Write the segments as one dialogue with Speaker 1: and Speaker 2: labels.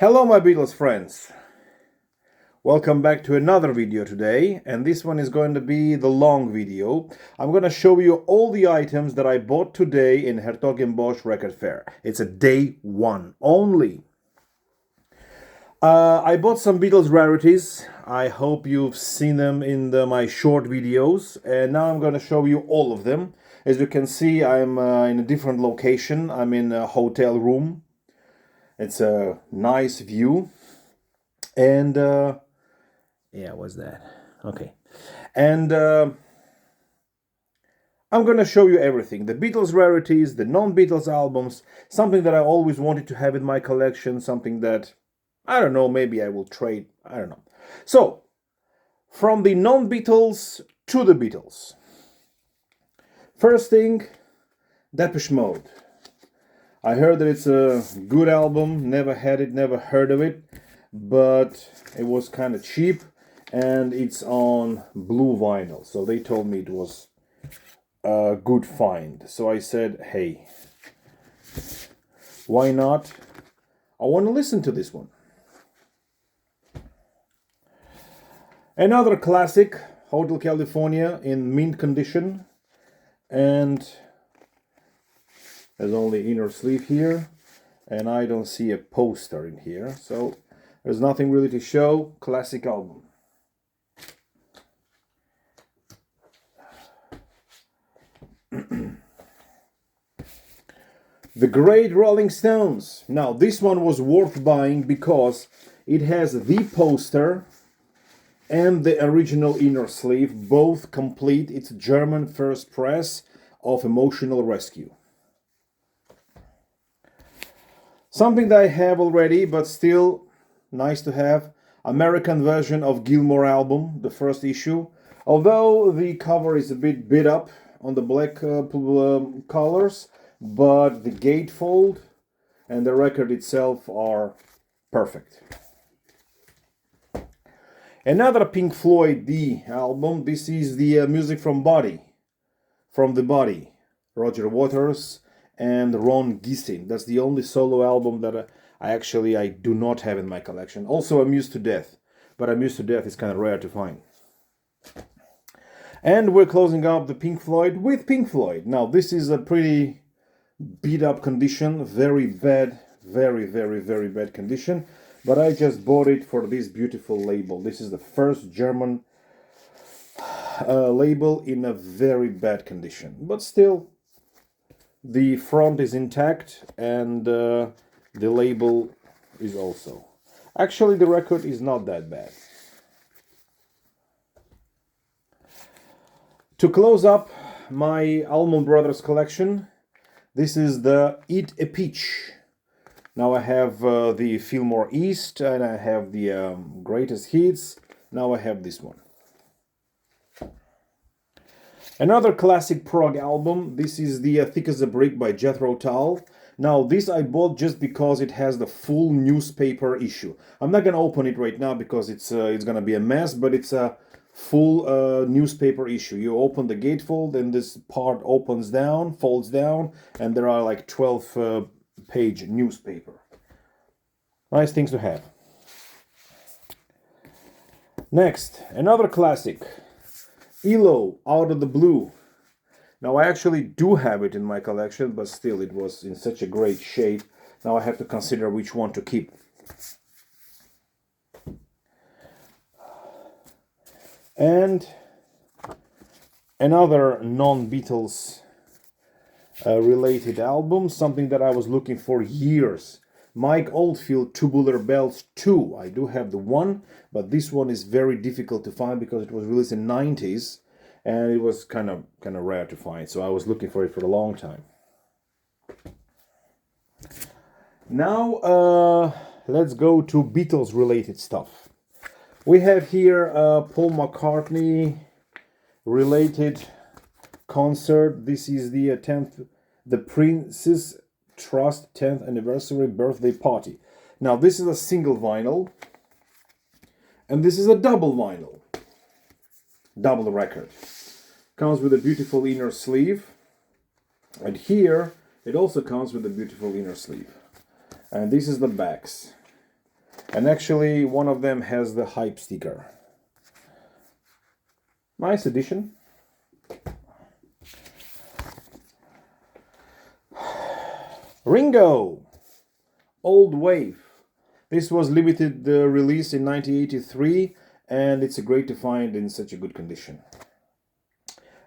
Speaker 1: Hello my Beatles friends, welcome back to another video today, and this one is going to be the long video. I'm going to show you all the items that I bought today in Den-Bosch record fair. It's a day one only. I bought some Beatles rarities. I hope you've seen them in my short videos, and now I'm going to show you all of them. As you can see, I'm in a different location. I'm in a hotel room. It's a nice view. And yeah, what's that? Okay. And I'm gonna show you everything. The Beatles rarities, the non-Beatles albums, something that I always wanted to have in my collection, something that, I don't know, maybe I will trade, I don't know. So, from the non-Beatles to the Beatles. First thing, Den-Bosch Mode. I heard that it's a good album, never had it, never heard of it, but it was kind of cheap and it's on blue vinyl. So they told me it was a good find. So I said, hey, why not? I want to listen to this one. Another classic, Hotel California in mint condition, and there's only inner sleeve here, and I don't see a poster in here, so there's nothing really to show. Classic album. The Great Rolling Stones. Now this one was worth buying because it has the poster and the original inner sleeve, both complete. It's German first press of Emotional Rescue. Something that I have already, but still nice to have. American version of Gilmore album, the first issue. Although the cover is a bit beat up on the black colors, but the gatefold and the record itself are perfect. Another Pink Floyd The album. This is the music from the Body. Roger Waters and Ron Gissing. That's the only solo album that I do not have in my collection. Also Amused to Death, but Amused to Death is kind of rare to find. And we're closing up the Pink Floyd with Pink Floyd. Now this is a pretty beat up condition, very bad, very bad condition, but I just bought it for this beautiful label. This is the first German label in a very bad condition, but still the front is intact, and the label is also. Actually, the record is not that bad. To close up my Allman Brothers collection, this is the Eat a Peach. Now I have the Fillmore East, and I have the Greatest Hits. Now I have this one. Another classic prog album. This is the Thick as a Brick by Jethro Tull. Now this I bought just because it has the full newspaper issue. I'm not gonna open it right now because it's gonna be a mess, but it's a full newspaper issue. You open the gatefold and this part opens down, folds down, and there are like 12 page newspaper. Nice things to have. Next, another classic. ELO, Out of the Blue. Now I actually do have it in my collection, but still it was in such a great shape. Now I have to consider which one to keep. And another non-Beatles related album, something that I was looking for years. Mike Oldfield Tubular Bells 2. I do have the one, but this one is very difficult to find because it was released in 90s and it was kind of rare to find. So I was looking for it for a long time. Now let's go to Beatles related stuff. We have here Paul McCartney related concert. This is the Prince's Trust 10th anniversary birthday party. Now this is a single vinyl, and this is a double vinyl, double record. Comes with a beautiful inner sleeve, and here it also comes with a beautiful inner sleeve. And this is the backs. And actually, one of them has the hype sticker. Nice addition. Ringo, Old Wave. This was limited release in 1983, and it's great to find in such a good condition.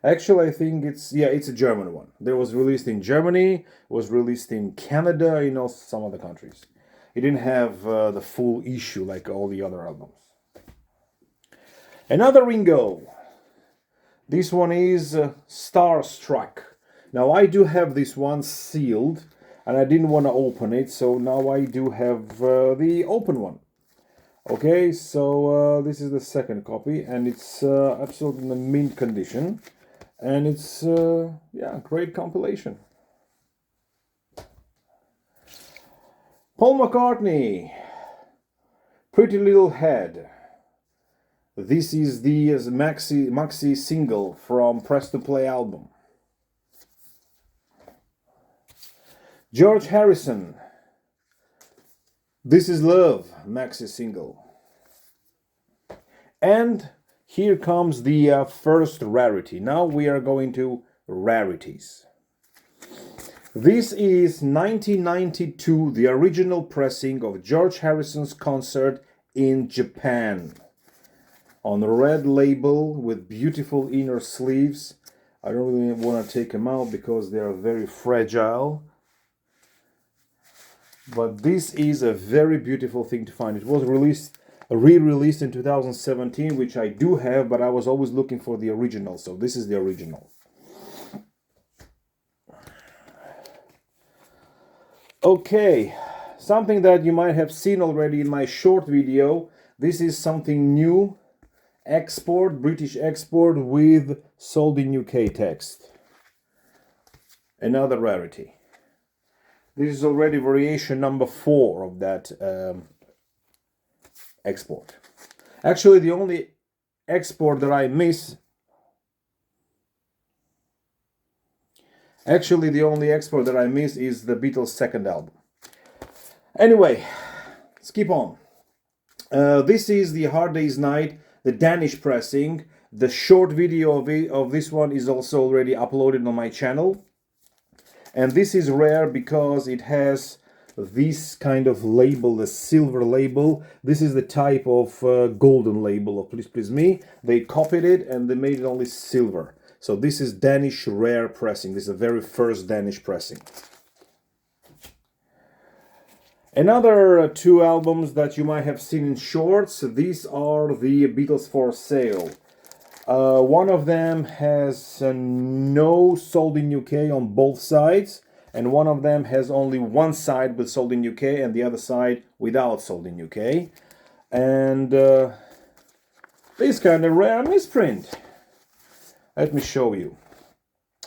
Speaker 1: Actually, I think it's a German one. It was released in Germany, was released in Canada, some other countries. It didn't have the full issue like all the other albums. Another Ringo. This one is Starstruck. Now I do have this one sealed, and I didn't want to open it, so now I do have the open one. Okay, so this is the second copy, and it's absolutely in the mint condition, and it's great compilation. Paul McCartney, Pretty Little Head. This is the maxi single from Press to Play album. George Harrison, This Is Love, maxi single. And here comes the first rarity. Now we are going to rarities. This is 1992, the original pressing of George Harrison's concert in Japan. On a red label with beautiful inner sleeves. I don't really want to take them out because they are very fragile. But this is a very beautiful thing to find. It was re-released in 2017, which I do have, but I was always looking for the original. So this is the original. Okay, something that you might have seen already in my short video. This is something new. Export, British export with sold in UK text. Another rarity. This is already variation number 4 of that export. Actually, the only export that I miss. Actually, the only export that I miss is the Beatles' second album. Anyway, let's keep on. This is the Hard Day's Night, the Danish pressing. The short video of this one is also already uploaded on my channel. And this is rare because it has this kind of label, the silver label. This is the type of golden label of Please Please Me. They copied it and they made it only silver. So this is Danish rare pressing. This is the very first Danish pressing. Another 2 albums that you might have seen in shorts. These are the Beatles for Sale. One of them has no sold in UK on both sides, and one of them has only one side with sold in UK and the other side without sold in UK. And this kind of rare misprint. Let me show you.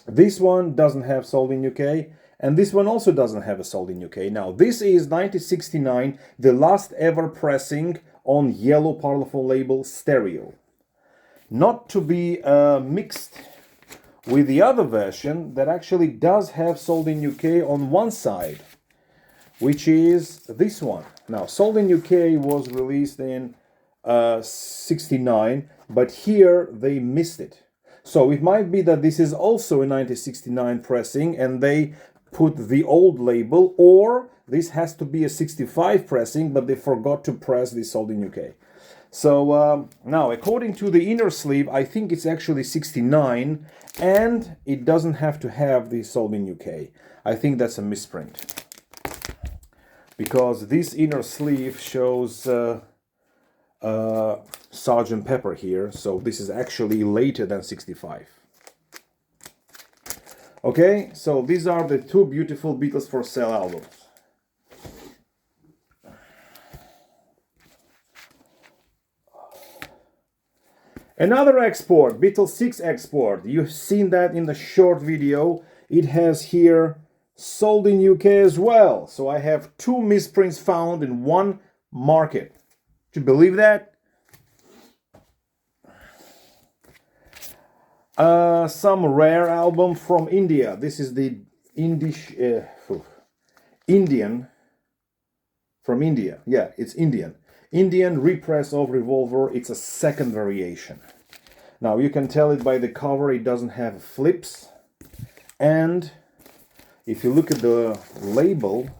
Speaker 1: This one doesn't have sold in UK, and this one also doesn't have a sold in UK. Now, this is 1969, the last ever pressing on yellow Parlophone label stereo. Not to be mixed with the other version that actually does have sold in UK on one side, which is this one. Now, sold in UK was released in 69, but here they missed it. So it might be that this is also a 1969 pressing and they put the old label, or this has to be a 65 pressing, but they forgot to press the sold in UK. So now, according to the inner sleeve, I think it's actually 69, and it doesn't have to have the sold in UK. I think that's a misprint, because this inner sleeve shows Sgt. Pepper here, so this is actually later than 65. Okay, so these are the 2 beautiful Beatles for Sale albums. Another export, Beatles 6 export. You've seen that in the short video. It has here sold in UK as well. So I have 2 misprints found in one market. Do you believe that? Some rare album from India. This is the Indian from India. Yeah, it's Indian. Indian repress of Revolver, it's a second variation. Now you can tell it by the cover, it doesn't have flips. And if you look at the label,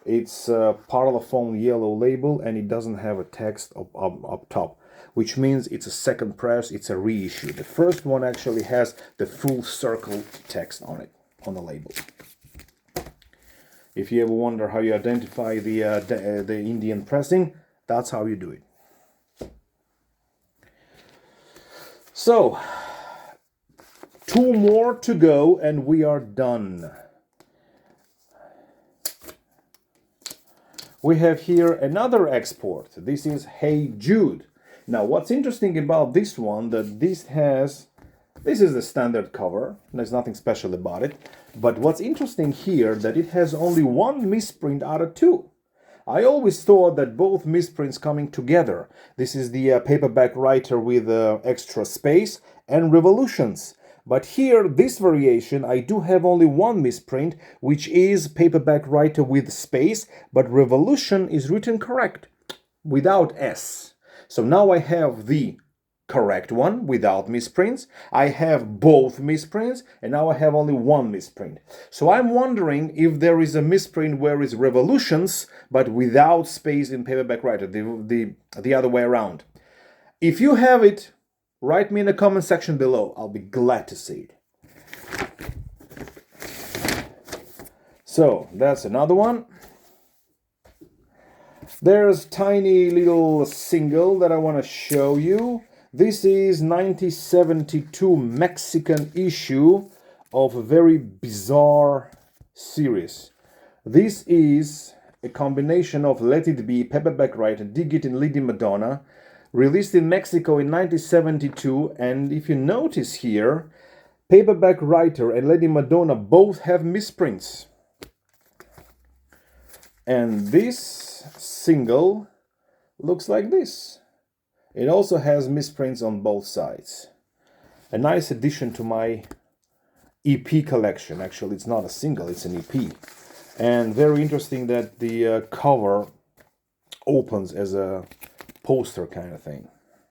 Speaker 1: it's a Parlophone yellow label and it doesn't have a text up top, which means it's a second press, it's a reissue. The first one actually has the full circle text on it, on the label. If you ever wonder how you identify the Indian pressing, that's how you do it. So, 2 more to go and we are done. We have here another export. This is Hey Jude. Now, what's interesting about this one, that this is the standard cover. There's nothing special about it. But what's interesting here, that it has only 1 misprint out of 2. I always thought that both misprints coming together. This is the paperback writer with extra space and Revolutions. But here, this variation, I do have only 1 misprint, which is paperback writer with space, but Revolution is written correct, without S. So now I have the correct one, without misprints. I have both misprints, and now I have only 1 misprint. So I'm wondering if there is a misprint where it's Revolutions, but without space in paperback writer, the other way around. If you have it, write me in the comment section below. I'll be glad to see it. So, that's another one. There's tiny little single that I want to show you. This is 1972 Mexican issue of a very bizarre series. This is a combination of Let It Be, paperback writer, Dig It and Lady Madonna, released in Mexico in 1972, and if you notice here, paperback writer and Lady Madonna both have misprints. And this single looks like this. It also has misprints on both sides. A nice addition to my EP collection. Actually, it's not a single, it's an EP. And very interesting that the cover opens as a poster kind of thing.